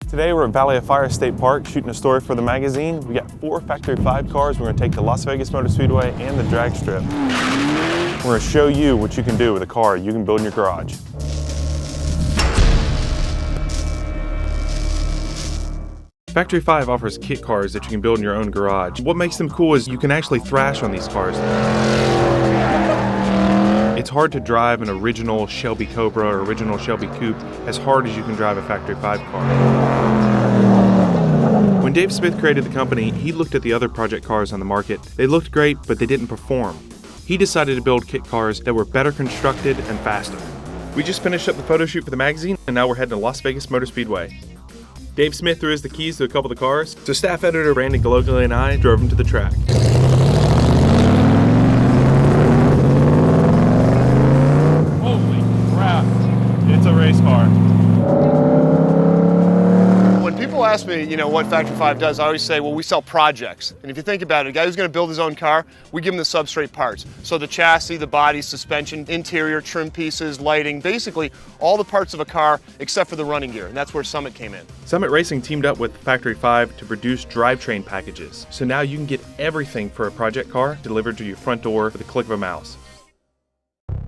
Today we're at Valley of Fire State Park shooting a story for the magazine. We got 4 Factory 5 cars we're going to take to Las Vegas Motor Speedway and the drag strip. We're going to show you what you can do with a car you can build in your garage. Factory 5 offers kit cars that you can build in your own garage. What makes them cool is you can actually thrash on these cars. It's hard to drive an original Shelby Cobra or original Shelby Coupe as hard as you can drive a Factory 5 car. When Dave Smith created the company, he looked at the other project cars on the market. They looked great, but they didn't perform. He decided to build kit cars that were better constructed and faster. We just finished up the photo shoot for the magazine, and now we're heading to Las Vegas Motor Speedway. Dave Smith threw us the keys to a couple of the cars, so staff editor Brandan Gillogly and I drove them to the track. Holy crap, it's a race car. When people ask me, what Factory 5 does, I always say, well, we sell projects. And if you think about it, a guy who's going to build his own car, we give him the substrate parts. So the chassis, the body, suspension, interior, trim pieces, lighting, basically all the parts of a car except for the running gear. And that's where Summit came in. Summit Racing teamed up with Factory 5 to produce drivetrain packages. So now you can get everything for a project car delivered to your front door with a click of a mouse.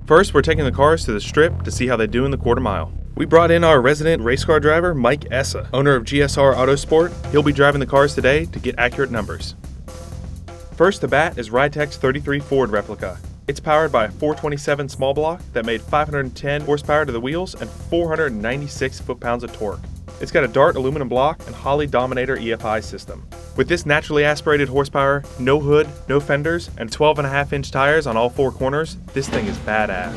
First, we're taking the cars to the strip to see how they do in the quarter mile. We brought in our resident race car driver, Mike Essa, owner of GSR Autosport. He'll be driving the cars today to get accurate numbers. First to bat is Rytech's 33 Ford replica. It's powered by a 427 small block that made 510 horsepower to the wheels and 496 foot-pounds of torque. It's got a Dart aluminum block and Holley Dominator EFI system. With this naturally aspirated horsepower, no hood, no fenders, and 12.5-inch tires on all 4 corners, this thing is badass.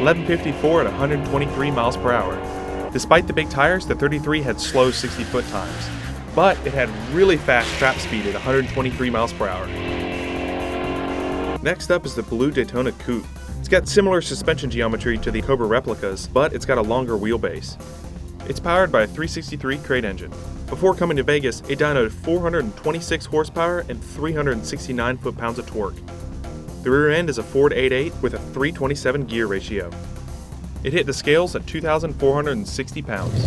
1154 at 123 miles per hour. Despite the big tires, the 33 had slow 60-foot times, but it had really fast trap speed at 123 miles per hour. Next up is the blue Daytona Coupe. It's got similar suspension geometry to the Cobra replicas, but it's got a longer wheelbase. It's powered by a 363 crate engine. Before coming to Vegas, it dynoed 426 horsepower and 369 foot-pounds of torque. The rear end is a Ford 8.8 with a 327 gear ratio. It hit the scales at 2,460 pounds.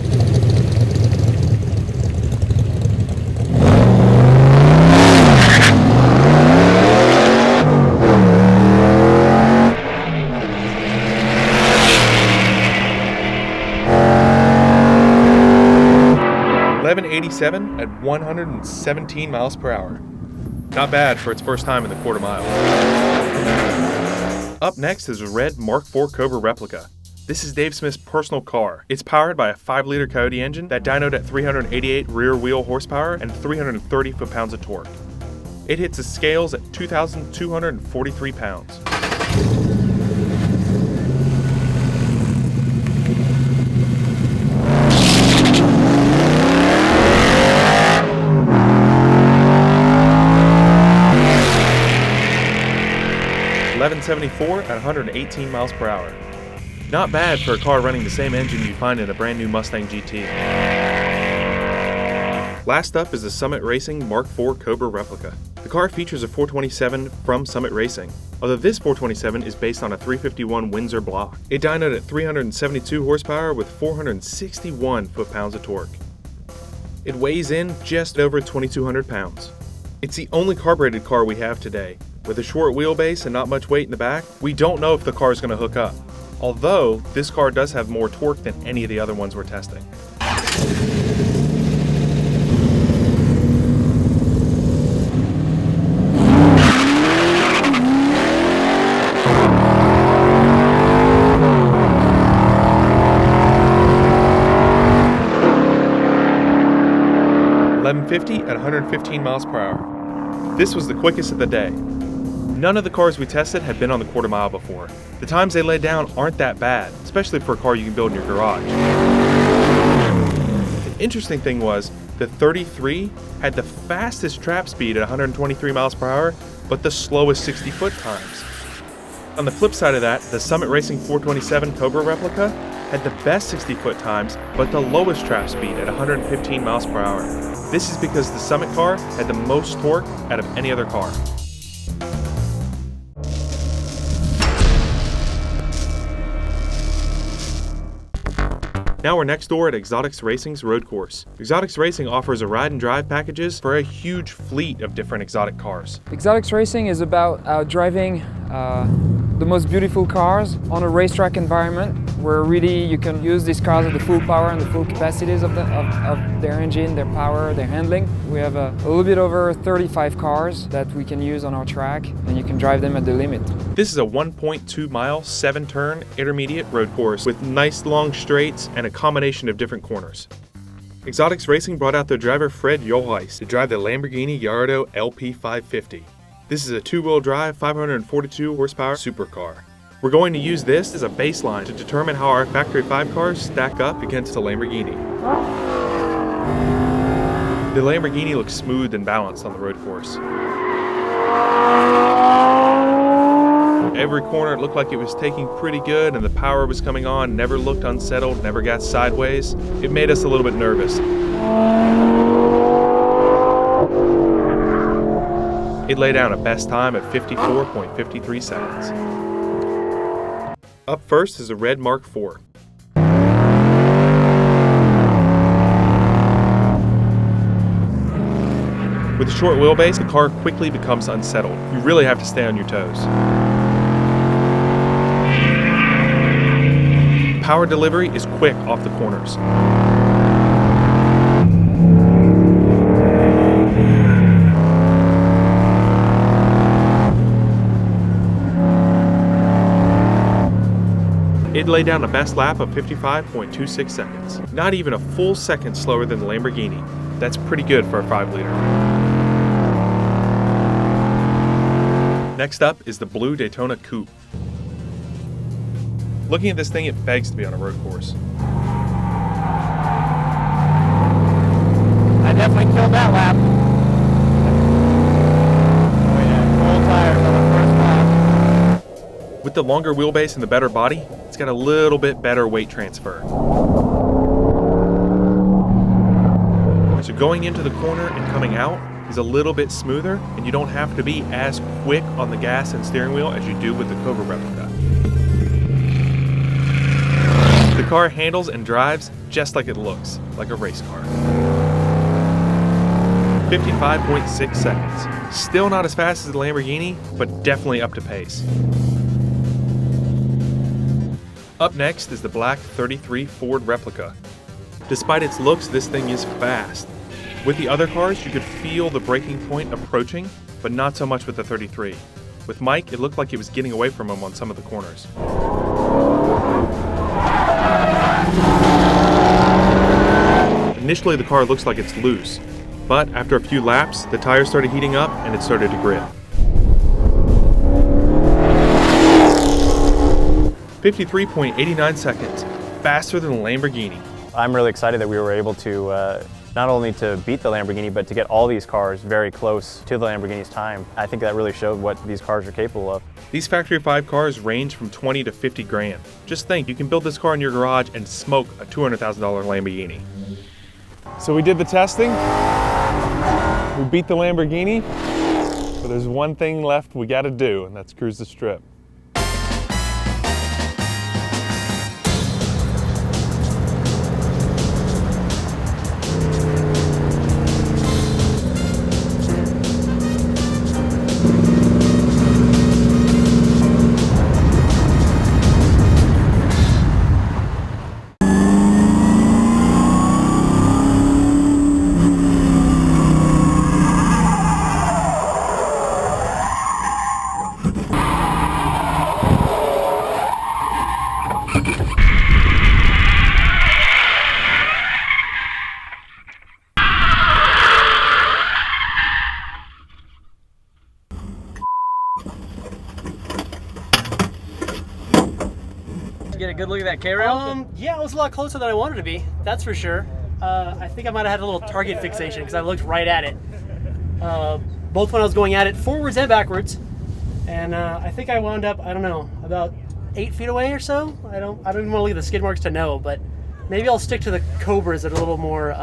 $1187 at 117 miles per hour. Not bad for its first time in the quarter mile. Up next is a red Mark IV Cobra replica. This is Dave Smith's personal car. It's powered by a 5-liter Coyote engine that dynoed at 388 rear wheel horsepower and 330 foot-pounds of torque. It hits the scales at 2,243 pounds. $1174 at 118 miles per hour. Not bad for a car running the same engine you'd find in a brand new Mustang GT. Last up is the Summit Racing Mark IV Cobra replica. The car features a 427 from Summit Racing, although this 427 is based on a 351 Windsor block. It dynoed at 372 horsepower with 461 foot-pounds of torque. It weighs in just over 2,200 pounds. It's the only carbureted car we have today. With a short wheelbase and not much weight in the back, we don't know if the car is going to hook up. Although, this car does have more torque than any of the other ones we're testing. $1150 at 115 miles per hour. This was the quickest of the day. None of the cars we tested had been on the quarter mile before. The times they laid down aren't that bad, especially for a car you can build in your garage. The interesting thing was, the 33 had the fastest trap speed at 123 miles per hour, but the slowest 60-foot times. On the flip side of that, the Summit Racing 427 Cobra replica had the best 60-foot times, but the lowest track speed at 115 miles per hour. This is because the Summit car had the most torque out of any other car. Now we're next door at Exotics Racing's road course. Exotics Racing offers a ride and drive packages for a huge fleet of different exotic cars. Exotics Racing is about driving the most beautiful cars on a racetrack environment where really you can use these cars at the full power and the full capacities of their engine, their power, their handling. We have a little bit over 35 cars that we can use on our track, and you can drive them at the limit. This is a 1.2 mile, 7-turn intermediate road course with nice long straights and a combination of different corners. Exotics Racing brought out their driver Fred Joheis to drive the Lamborghini Gallardo LP550. This is a 2-wheel drive, 542 horsepower supercar. We're going to use this as a baseline to determine how our Factory 5 cars stack up against the Lamborghini. The Lamborghini looks smooth and balanced on the road course. Every corner it looked like it was taking pretty good and the power was coming on, never looked unsettled, never got sideways. It made us a little bit nervous. It laid down a best time at 54.53 seconds. Up first is a red Mark IV. With a short wheelbase, the car quickly becomes unsettled. You really have to stay on your toes. Power delivery is quick off the corners. It laid down a best lap of 55.26 seconds. Not even a full second slower than the Lamborghini. That's pretty good for a 5-liter. Next up is the blue Daytona Coupe. Looking at this thing, it begs to be on a road course. I definitely killed that lap. We had full tires on the first lap. With the longer wheelbase and the better body, it's got a little bit better weight transfer. So going into the corner and coming out is a little bit smoother, and you don't have to be as quick on the gas and steering wheel as you do with the Cobra replica. The car handles and drives just like it looks, like a race car. 55.6 seconds. Still not as fast as the Lamborghini, but definitely up to pace. Up next is the black 33 Ford replica. Despite its looks, this thing is fast. With the other cars, you could feel the braking point approaching, but not so much with the 33. With Mike, it looked like it was getting away from him on some of the corners. Initially, the car looks like it's loose, but after a few laps, the tires started heating up and it started to grip. 53.89 seconds, faster than the Lamborghini. I'm really excited that we were able to not only to beat the Lamborghini, but to get all these cars very close to the Lamborghini's time. I think that really showed what these cars are capable of. These Factory 5 cars range from 20 to 50 grand. Just think, you can build this car in your garage and smoke a $200,000 Lamborghini. So we did the testing, we beat the Lamborghini, but there's one thing left we gotta do, and that's cruise the strip. Get a good look at that K-rail? Yeah, it was a lot closer than I wanted to be, that's for sure. I think I might have had a little target fixation because I looked right at it. Both when I was going at it forwards and backwards. And I think I wound up, I don't know, about 8 feet away or so. I don't even want to look at the skid marks to know, but maybe I'll stick to the Cobras that are a little more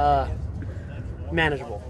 manageable.